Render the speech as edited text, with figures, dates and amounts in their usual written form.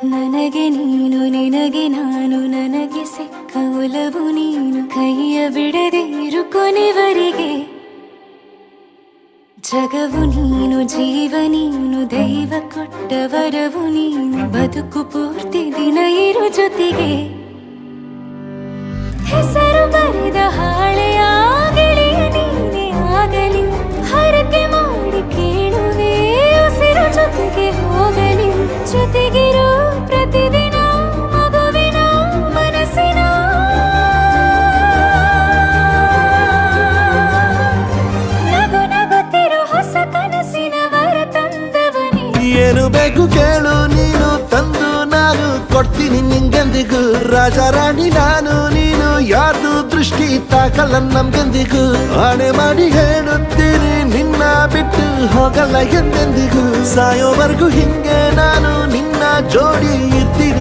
ನನಗೆ ನೀನು ನಿನಗೆ ನಾನು ನನಗೆ ಸಿಕ್ಕ ಒಲವು ನೀನು ಕೈಯ ಬಿಡದಿರು ಕೊನೆವರೆಗೆ ಜಗವು ನೀನು ಜೀವ ನೀನು ದೈವ ಕೊಟ್ಟ ವರವು ನೀನು ಬದುಕು ಪೂರ್ತಿ ದಿನ ಇರು ಜೊತೆಗೆ ಹೆಸರು ಬರೆದ ಹಾಳೆಯ ಗೆಳೆಯ ನೀನೆ ಆಗಲಿ ಹರಕೆ ಮಾಡಿ ಕೇಳುವೆ ಉಸಿರು ಜೊತೆಗೆ ಹೋಗಲಿ ಜೊತೆಗಿರೋ ಪ್ರತಿದಿನ ಮಗುವಿನ ಮನಸ್ಸಿನ ನಗು ನಗುತ್ತಿರೋ ಹೊಸ ಕನಸಿನ ವರ ತಂದವನೇ ಏನು ಬೇಕು ಕೇಳು ನೀನು ತಂದು ನಾನು ಕೊಡ್ತೀನಿ ನಿಂಗೆಂದಿಗೂ ರಾಜ ರಾಣಿ ನಾನು ನೀನು ಯಾರ್ದು ದೃಷ್ಟಿ ತಾಕಲ್ಲ ನಮ್ಗೆಂದಿಗೂ ಆಣೆ ಮಾಡಿ ಹೇಳುತ್ತೀನಿ ನಿನ್ನ ಬಿಟ್ಟು ಹೋಗಲ್ಲ ಎಂದೆಂದಿಗೂ ಸಾಯೋವರೆಗೂ ಹಿಂಗೆ ನಾನು ನಿನ್ನ